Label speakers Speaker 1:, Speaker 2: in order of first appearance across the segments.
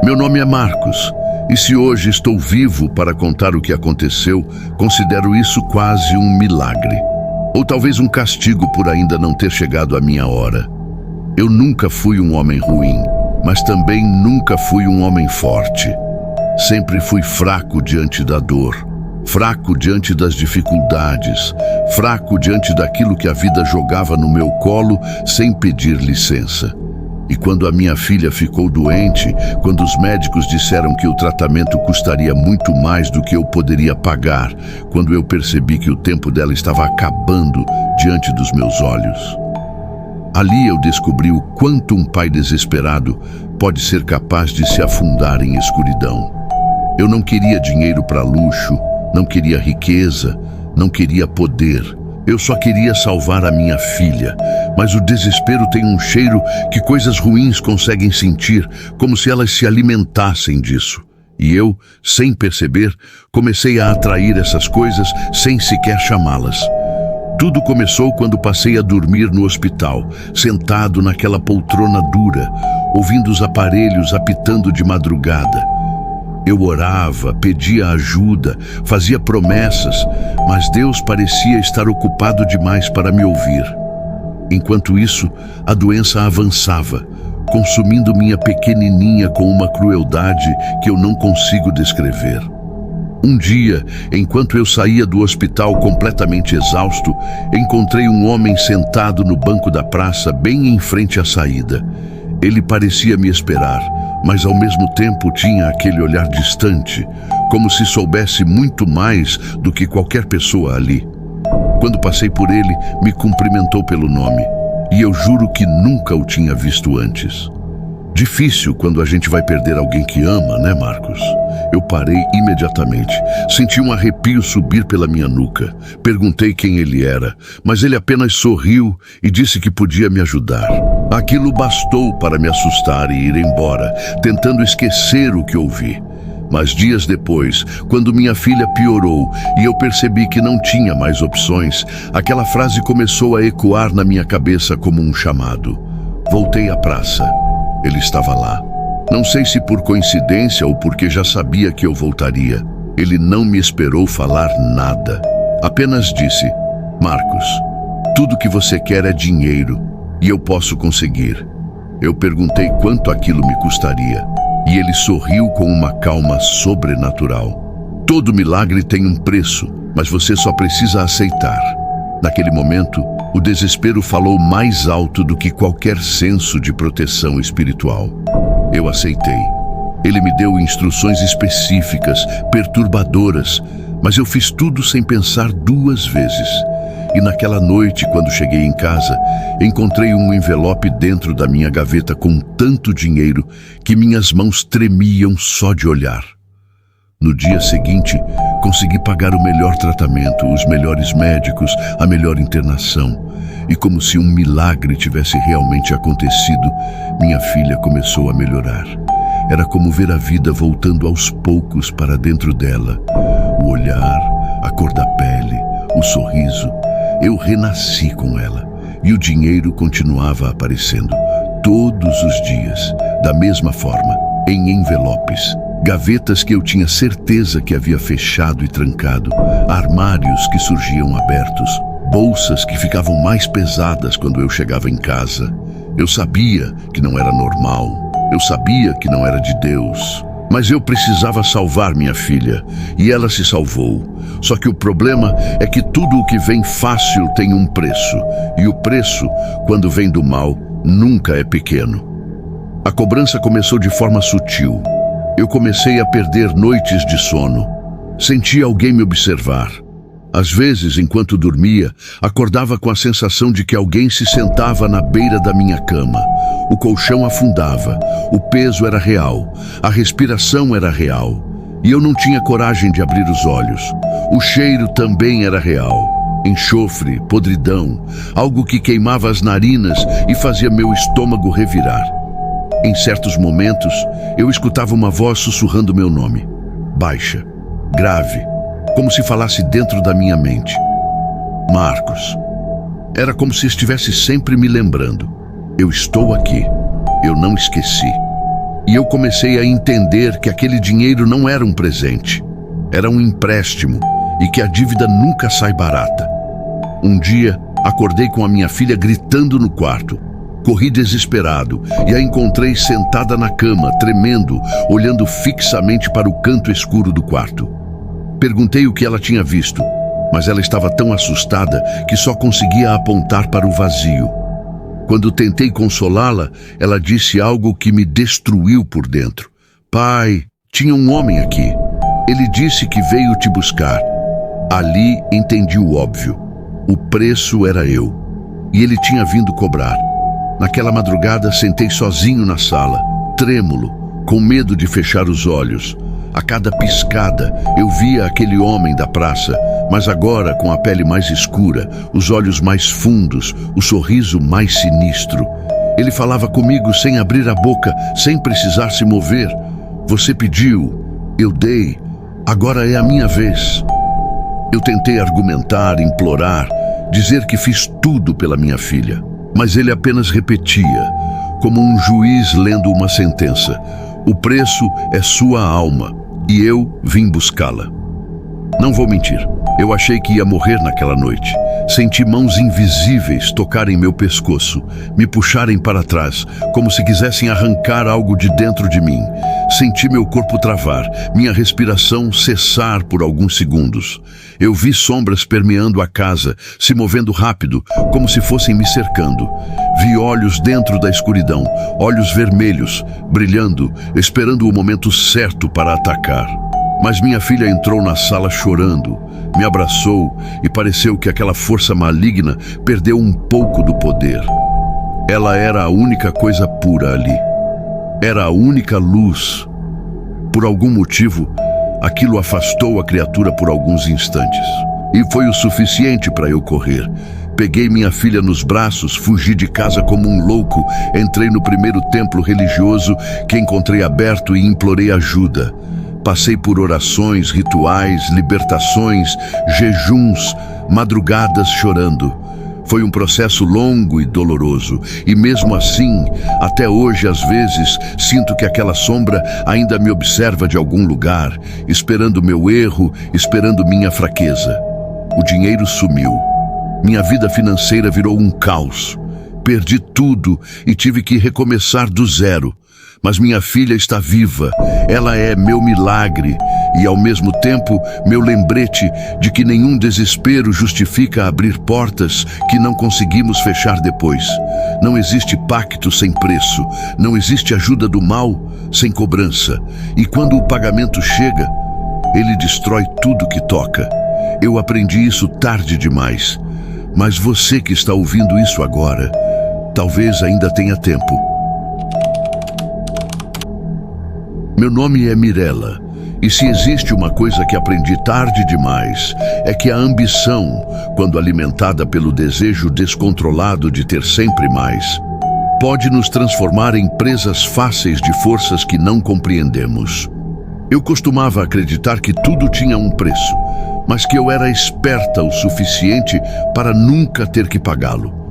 Speaker 1: Meu nome é Marcos, e se hoje estou vivo para contar o que aconteceu, considero isso quase um milagre. Ou talvez um castigo por ainda não ter chegado a minha hora. Eu nunca fui um homem ruim, mas também nunca fui um homem forte. Sempre fui fraco diante da dor, fraco diante das dificuldades, fraco diante daquilo que a vida jogava no meu colo sem pedir licença. E quando a minha filha ficou doente, quando os médicos disseram que o tratamento custaria muito mais do que eu poderia pagar, quando eu percebi que o tempo dela estava acabando diante dos meus olhos, ali eu descobri o quanto um pai desesperado pode ser capaz de se afundar em escuridão. Eu não queria dinheiro para luxo, não queria riqueza, não queria poder. Eu só queria salvar a minha filha, mas o desespero tem um cheiro que coisas ruins conseguem sentir, como se elas se alimentassem disso. E eu, sem perceber, comecei a atrair essas coisas sem sequer chamá-las. Tudo começou quando passei a dormir no hospital, sentado naquela poltrona dura, ouvindo os aparelhos apitando de madrugada. Eu orava, pedia ajuda, fazia promessas, mas Deus parecia estar ocupado demais para me ouvir. Enquanto isso, a doença avançava, consumindo minha pequenininha com uma crueldade que eu não consigo descrever. Um dia, enquanto eu saía do hospital completamente exausto, encontrei um homem sentado no banco da praça bem em frente à saída. Ele parecia me esperar, mas ao mesmo tempo tinha aquele olhar distante, como se soubesse muito mais do que qualquer pessoa ali. Quando passei por ele, me cumprimentou pelo nome, e eu juro que nunca o tinha visto antes. Difícil quando a gente vai perder alguém que ama, né, Marcos? Eu parei imediatamente. Senti um arrepio subir pela minha nuca. Perguntei quem ele era, mas ele apenas sorriu e disse que podia me ajudar. Aquilo bastou para me assustar e ir embora, tentando esquecer o que ouvi. Mas dias depois, quando minha filha piorou e eu percebi que não tinha mais opções, aquela frase começou a ecoar na minha cabeça como um chamado. Voltei à praça. Ele estava lá. Não sei se por coincidência ou porque já sabia que eu voltaria. Ele não me esperou falar nada. Apenas disse: Marcos, tudo que você quer é dinheiro e eu posso conseguir. Eu perguntei quanto aquilo me custaria e ele sorriu com uma calma sobrenatural. Todo milagre tem um preço, mas você só precisa aceitar. Naquele momento, o desespero falou mais alto do que qualquer senso de proteção espiritual. Eu aceitei. Ele me deu instruções específicas, perturbadoras, mas eu fiz tudo sem pensar duas vezes. E naquela noite, quando cheguei em casa, encontrei um envelope dentro da minha gaveta com tanto dinheiro que minhas mãos tremiam só de olhar. No dia seguinte, consegui pagar o melhor tratamento, os melhores médicos, a melhor internação. E como se um milagre tivesse realmente acontecido, minha filha começou a melhorar. Era como ver a vida voltando aos poucos para dentro dela. O olhar, a cor da pele, o sorriso. Eu renasci com ela. E o dinheiro continuava aparecendo, todos os dias, da mesma forma, em envelopes. Gavetas que eu tinha certeza que havia fechado e trancado, armários que surgiam abertos, bolsas que ficavam mais pesadas quando eu chegava em casa. Eu sabia que não era normal, eu sabia que não era de Deus, mas eu precisava salvar minha filha, e ela se salvou. Só que o problema é que tudo o que vem fácil tem um preço, e o preço, quando vem do mal, nunca é pequeno. A cobrança começou de forma sutil. Eu comecei a perder noites de sono. Senti alguém me observar. Às vezes, enquanto dormia, acordava com a sensação de que alguém se sentava na beira da minha cama. O colchão afundava, o peso era real, a respiração era real. E eu não tinha coragem de abrir os olhos. O cheiro também era real. Enxofre, podridão, algo que queimava as narinas e fazia meu estômago revirar. Em certos momentos, eu escutava uma voz sussurrando meu nome, baixa, grave, como se falasse dentro da minha mente. Marcos. Era como se estivesse sempre me lembrando. Eu estou aqui. Eu não esqueci. E eu comecei a entender que aquele dinheiro não era um presente, era um empréstimo e que a dívida nunca sai barata. Um dia, acordei com a minha filha gritando no quarto. Corri desesperado e a encontrei sentada na cama, tremendo, olhando fixamente para o canto escuro do quarto. Perguntei o que ela tinha visto, mas ela estava tão assustada que só conseguia apontar para o vazio. Quando tentei consolá-la, ela disse algo que me destruiu por dentro. Pai, tinha um homem aqui. Ele disse que veio te buscar. Ali entendi o óbvio. O preço era eu. E ele tinha vindo cobrar. Naquela madrugada, sentei sozinho na sala, trêmulo, com medo de fechar os olhos. A cada piscada, eu via aquele homem da praça, mas agora com a pele mais escura, os olhos mais fundos, o sorriso mais sinistro. Ele falava comigo sem abrir a boca, sem precisar se mover. Você pediu, eu dei, agora é a minha vez. Eu tentei argumentar, implorar, dizer que fiz tudo pela minha filha. Mas ele apenas repetia, como um juiz lendo uma sentença: o preço é sua alma, e eu vim buscá-la. Não vou mentir, eu achei que ia morrer naquela noite. Senti mãos invisíveis tocarem meu pescoço, me puxarem para trás, como se quisessem arrancar algo de dentro de mim. Senti meu corpo travar, minha respiração cessar por alguns segundos. Eu vi sombras permeando a casa, se movendo rápido, como se fossem me cercando. Vi olhos dentro da escuridão, olhos vermelhos, brilhando, esperando o momento certo para atacar. Mas minha filha entrou na sala chorando, me abraçou e pareceu que aquela força maligna perdeu um pouco do poder. Ela era a única coisa pura ali. Era a única luz. Por algum motivo, aquilo afastou a criatura por alguns instantes. E foi o suficiente para eu correr. Peguei minha filha nos braços, fugi de casa como um louco, entrei no primeiro templo religioso que encontrei aberto e implorei ajuda. Passei por orações, rituais, libertações, jejuns, madrugadas chorando. Foi um processo longo e doloroso, e mesmo assim, até hoje, às vezes, sinto que aquela sombra ainda me observa de algum lugar, esperando meu erro, esperando minha fraqueza. O dinheiro sumiu. Minha vida financeira virou um caos. Perdi tudo e tive que recomeçar do zero. Mas minha filha está viva, ela é meu milagre e, ao mesmo tempo, meu lembrete de que nenhum desespero justifica abrir portas que não conseguimos fechar depois. Não existe pacto sem preço, não existe ajuda do mal sem cobrança. E quando o pagamento chega, ele destrói tudo que toca. Eu aprendi isso tarde demais, mas você que está ouvindo isso agora, talvez ainda tenha tempo. Meu nome é Mirella, e se existe uma coisa que aprendi tarde demais, é que a ambição, quando alimentada pelo desejo descontrolado de ter sempre mais, pode nos transformar em presas fáceis de forças que não compreendemos. Eu costumava acreditar que tudo tinha um preço, mas que eu era esperta o suficiente para nunca ter que pagá-lo.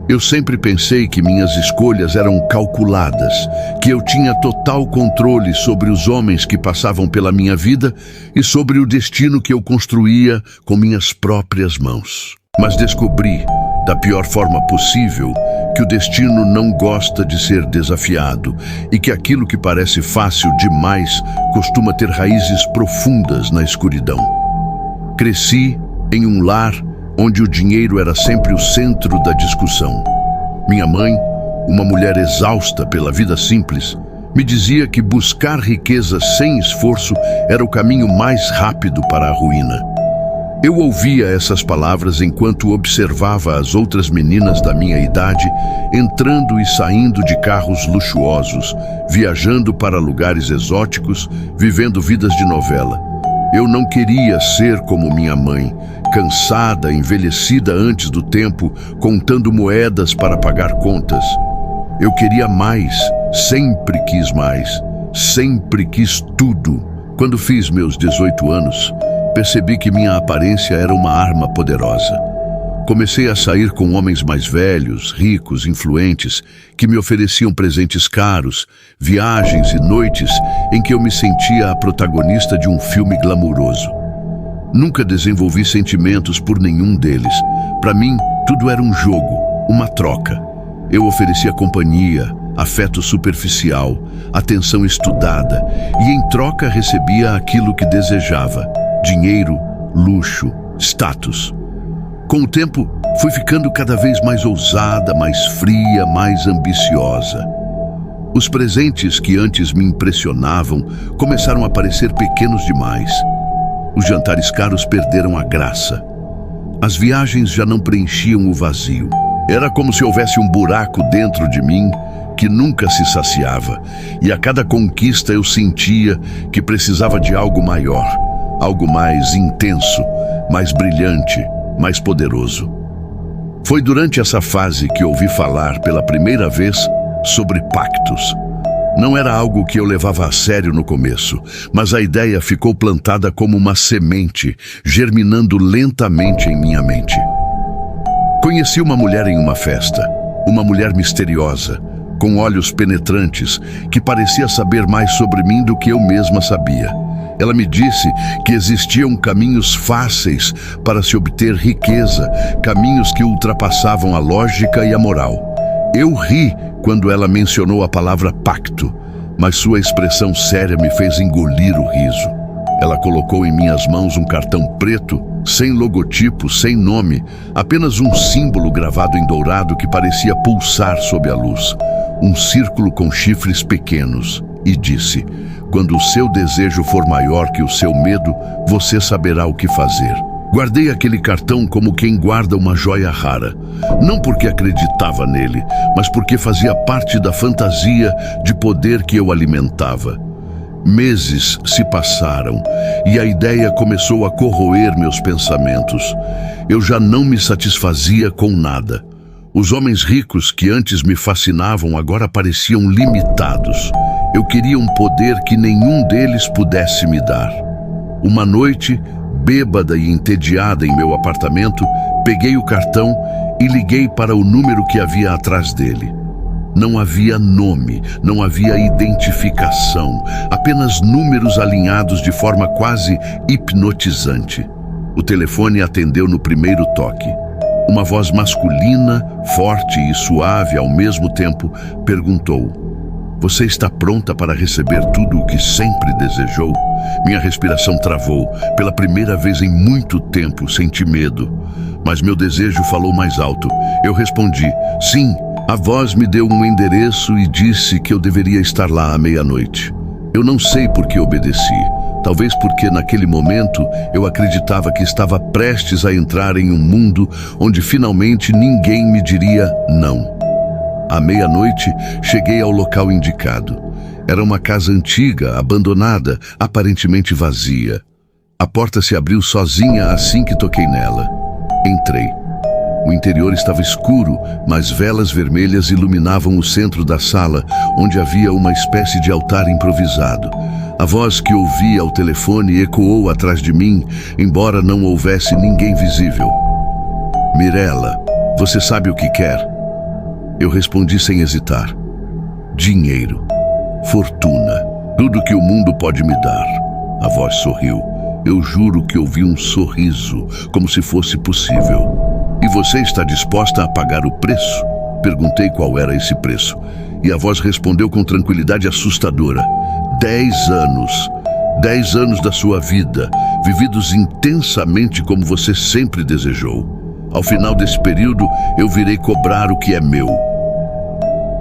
Speaker 1: Eu sempre pensei que minhas escolhas eram calculadas, que eu tinha total controle sobre os homens que passavam pela minha vida e sobre o destino que eu construía com minhas próprias mãos. Mas descobri, da pior forma possível, que o destino não gosta de ser desafiado e que aquilo que parece fácil demais costuma ter raízes profundas na escuridão. Cresci em um lar onde o dinheiro era sempre o centro da discussão. Minha mãe, uma mulher exausta pela vida simples, me dizia que buscar riqueza sem esforço era o caminho mais rápido para a ruína. Eu ouvia essas palavras enquanto observava as outras meninas da minha idade entrando e saindo de carros luxuosos, viajando para lugares exóticos, vivendo vidas de novela. Eu não queria ser como minha mãe, cansada, envelhecida antes do tempo, contando moedas para pagar contas. Eu queria mais, sempre quis mais, sempre quis tudo. Quando fiz meus 18 anos, percebi que minha aparência era uma arma poderosa. Comecei a sair com homens mais velhos, ricos, influentes, que me ofereciam presentes caros, viagens e noites em que eu me sentia a protagonista de um filme glamuroso. Nunca desenvolvi sentimentos por nenhum deles. Para mim, tudo era um jogo, uma troca. Eu oferecia companhia, afeto superficial, atenção estudada e em troca recebia aquilo que desejava: dinheiro, luxo, status. Com o tempo, fui ficando cada vez mais ousada, mais fria, mais ambiciosa. Os presentes que antes me impressionavam começaram a parecer pequenos demais. Os jantares caros perderam a graça. As viagens já não preenchiam o vazio. Era como se houvesse um buraco dentro de mim que nunca se saciava, e a cada conquista eu sentia que precisava de algo maior, algo mais intenso, mais brilhante, mais poderoso. Foi durante essa fase que ouvi falar pela primeira vez sobre pactos. Não era algo que eu levava a sério no começo, mas a ideia ficou plantada como uma semente, germinando lentamente em minha mente. Conheci uma mulher em uma festa, uma mulher misteriosa, com olhos penetrantes, que parecia saber mais sobre mim do que eu mesma sabia. Ela me disse que existiam caminhos fáceis para se obter riqueza, caminhos que ultrapassavam a lógica e a moral. Eu ri quando ela mencionou a palavra pacto, mas sua expressão séria me fez engolir o riso. Ela colocou em minhas mãos um cartão preto, sem logotipo, sem nome, apenas um símbolo gravado em dourado que parecia pulsar sob a luz. Um círculo com chifres pequenos, e disse: quando o seu desejo for maior que o seu medo, você saberá o que fazer. Guardei aquele cartão como quem guarda uma joia rara, não porque acreditava nele, mas porque fazia parte da fantasia de poder que eu alimentava. Meses se passaram e a ideia começou a corroer meus pensamentos. Eu já não me satisfazia com nada. Os homens ricos que antes me fascinavam agora pareciam limitados. Eu queria um poder que nenhum deles pudesse me dar. Uma noite, bêbada e entediada em meu apartamento, peguei o cartão e liguei para o número que havia atrás dele. Não havia nome, não havia identificação, apenas números alinhados de forma quase hipnotizante. O telefone atendeu no primeiro toque. Uma voz masculina, forte e suave ao mesmo tempo, perguntou: você está pronta para receber tudo o que sempre desejou? Minha respiração travou. Pela primeira vez em muito tempo, senti medo. Mas meu desejo falou mais alto. Eu respondi: sim. A voz me deu um endereço e disse que eu deveria estar lá à meia-noite. Eu não sei por que obedeci. Talvez porque naquele momento eu acreditava que estava prestes a entrar em um mundo onde finalmente ninguém me diria não. À meia-noite, cheguei ao local indicado. Era uma casa antiga, abandonada, aparentemente vazia. A porta se abriu sozinha assim que toquei nela. Entrei. O interior estava escuro, mas velas vermelhas iluminavam o centro da sala, onde havia uma espécie de altar improvisado. A voz que ouvi ao telefone ecoou atrás de mim, embora não houvesse ninguém visível. Mirella, você sabe o que quer? Eu respondi sem hesitar: dinheiro, fortuna, tudo que o mundo pode me dar. A voz sorriu. Eu juro que ouvi um sorriso, como se fosse possível. E você está disposta a pagar o preço? Perguntei qual era esse preço. E a voz respondeu com tranquilidade assustadora: 10 anos. 10 anos da sua vida, vividos intensamente como você sempre desejou. Ao final desse período, eu virei cobrar o que é meu.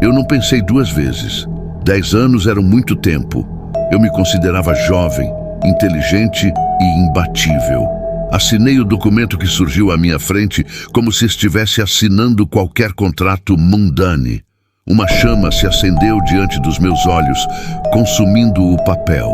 Speaker 1: Eu não pensei duas vezes. 10 anos eram muito tempo. Eu me considerava jovem, inteligente e imbatível. Assinei o documento que surgiu à minha frente como se estivesse assinando qualquer contrato mundane. Uma chama se acendeu diante dos meus olhos, consumindo o papel.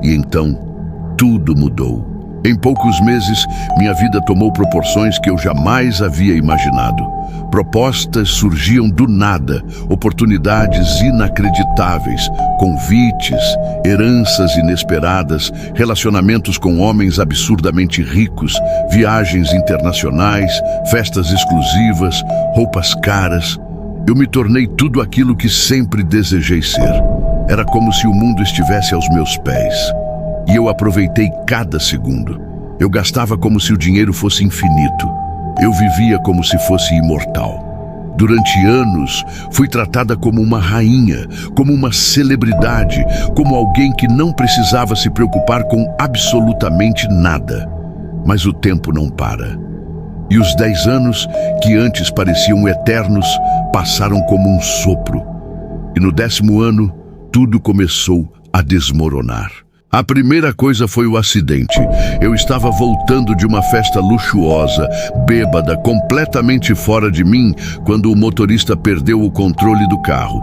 Speaker 1: E então, tudo mudou. Em poucos meses, minha vida tomou proporções que eu jamais havia imaginado. Propostas surgiam do nada, oportunidades inacreditáveis, convites, heranças inesperadas, relacionamentos com homens absurdamente ricos, viagens internacionais, festas exclusivas, roupas caras. Eu me tornei tudo aquilo que sempre desejei ser. Era como se o mundo estivesse aos meus pés. E eu aproveitei cada segundo. Eu gastava como se o dinheiro fosse infinito. Eu vivia como se fosse imortal. Durante anos, fui tratada como uma rainha, como uma celebridade, como alguém que não precisava se preocupar com absolutamente nada. Mas o tempo não para. E os 10 anos, que antes pareciam eternos, passaram como um sopro. E no 10º ano, tudo começou a desmoronar. A primeira coisa foi o acidente. Eu estava voltando de uma festa luxuosa, bêbada, completamente fora de mim, quando o motorista perdeu o controle do carro.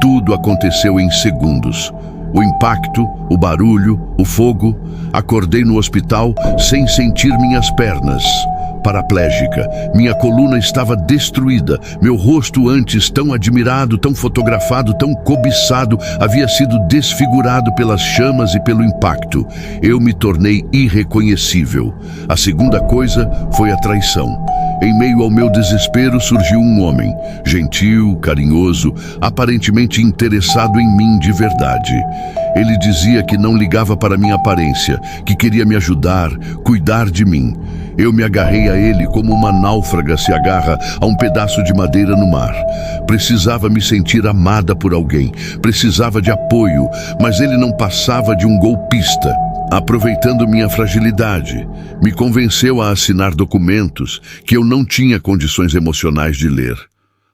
Speaker 1: Tudo aconteceu em segundos. O impacto, o barulho, o fogo. Acordei no hospital sem sentir minhas pernas. Paraplégica, minha coluna estava destruída, meu rosto antes tão admirado, tão fotografado, tão cobiçado, havia sido desfigurado pelas chamas e pelo impacto. Eu me tornei irreconhecível. A segunda coisa foi a traição. Em meio ao meu desespero surgiu um homem, gentil, carinhoso, aparentemente interessado em mim de verdade. Ele dizia que não ligava para minha aparência, que queria me ajudar, cuidar de mim. Eu me agarrei a ele como uma náufraga se agarra a um pedaço de madeira no mar. Precisava me sentir amada por alguém, precisava de apoio, mas ele não passava de um golpista. Aproveitando minha fragilidade, me convenceu a assinar documentos que eu não tinha condições emocionais de ler.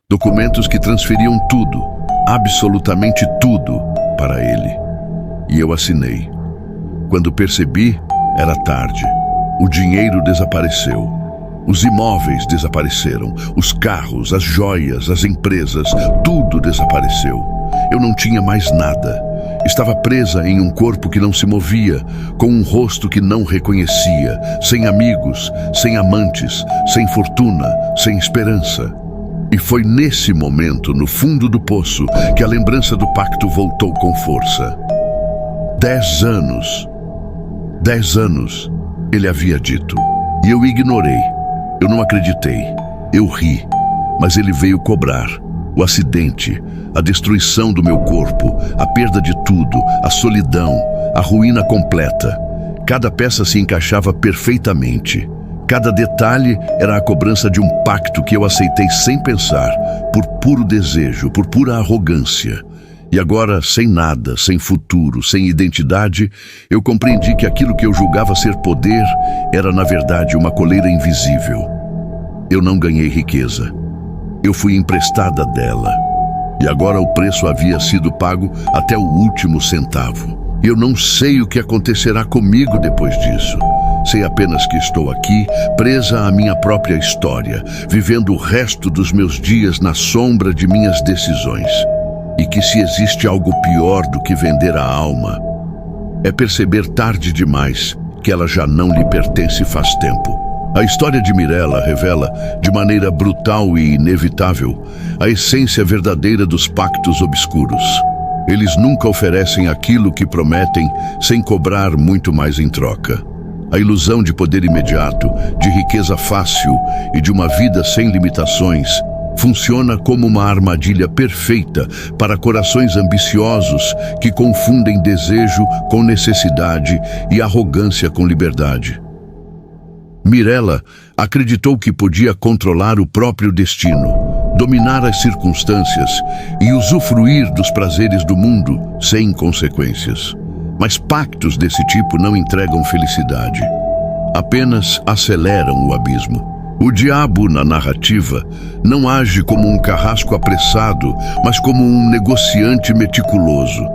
Speaker 1: Documentos que transferiam tudo, absolutamente tudo, para ele. E eu assinei. Quando percebi, era tarde. O dinheiro desapareceu. Os imóveis desapareceram. Os carros, as joias, as empresas, tudo desapareceu. Eu não tinha mais nada. Estava presa em um corpo que não se movia, com um rosto que não reconhecia, sem amigos, sem amantes, sem fortuna, sem esperança. E foi nesse momento, no fundo do poço, que a lembrança do pacto voltou com força. 10 anos. 10 anos, ele havia dito. E eu ignorei. Eu não acreditei. Eu ri. Mas ele veio cobrar. O acidente, a destruição do meu corpo, a perda de tudo, a solidão, a ruína completa. Cada peça se encaixava perfeitamente. Cada detalhe era a cobrança de um pacto que eu aceitei sem pensar, por puro desejo, por pura arrogância. E agora, sem nada, sem futuro, sem identidade, eu compreendi que aquilo que eu julgava ser poder era, na verdade, uma coleira invisível. Eu não ganhei riqueza. Eu fui emprestada dela. E agora o preço havia sido pago até o último centavo. Eu não sei o que acontecerá comigo depois disso. Sei apenas que estou aqui, presa à minha própria história, vivendo o resto dos meus dias na sombra de minhas decisões. E que se existe algo pior do que vender a alma, é perceber tarde demais que ela já não lhe pertence faz tempo. A história de Mirella revela, de maneira brutal e inevitável, a essência verdadeira dos pactos obscuros. Eles nunca oferecem aquilo que prometem sem cobrar muito mais em troca. A ilusão de poder imediato, de riqueza fácil e de uma vida sem limitações funciona como uma armadilha perfeita para corações ambiciosos que confundem desejo com necessidade e arrogância com liberdade. Mirella acreditou que podia controlar o próprio destino, dominar as circunstâncias e usufruir dos prazeres do mundo sem consequências. Mas pactos desse tipo não entregam felicidade, apenas aceleram o abismo. O diabo, na narrativa, não age como um carrasco apressado, mas como um negociante meticuloso.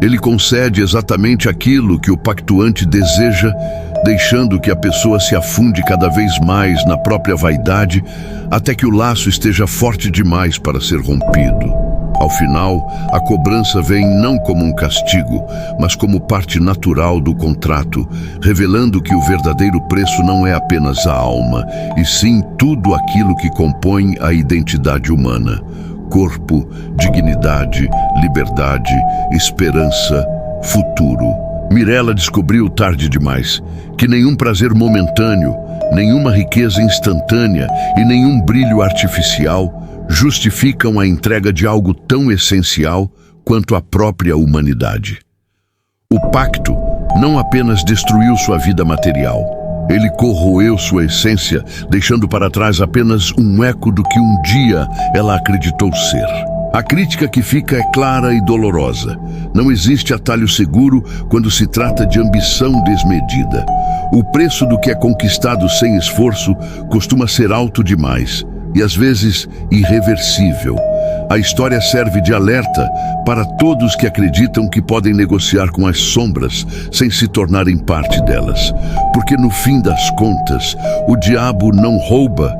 Speaker 1: Ele concede exatamente aquilo que o pactuante deseja, deixando que a pessoa se afunde cada vez mais na própria vaidade, até que o laço esteja forte demais para ser rompido. Ao final, a cobrança vem não como um castigo, mas como parte natural do contrato, revelando que o verdadeiro preço não é apenas a alma, e sim tudo aquilo que compõe a identidade humana: corpo, dignidade, liberdade, esperança, futuro. Mirella descobriu tarde demais que nenhum prazer momentâneo, nenhuma riqueza instantânea e nenhum brilho artificial justificam a entrega de algo tão essencial quanto a própria humanidade. O pacto não apenas destruiu sua vida material, ele corroeu sua essência, deixando para trás apenas um eco do que um dia ela acreditou ser. A crítica que fica é clara e dolorosa. Não existe atalho seguro quando se trata de ambição desmedida. O preço do que é conquistado sem esforço costuma ser alto demais e às vezes irreversível. A história serve de alerta para todos que acreditam que podem negociar com as sombras sem se tornarem parte delas. Porque no fim das contas, o diabo não rouba,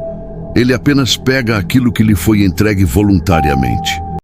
Speaker 1: ele apenas pega aquilo que lhe foi entregue voluntariamente.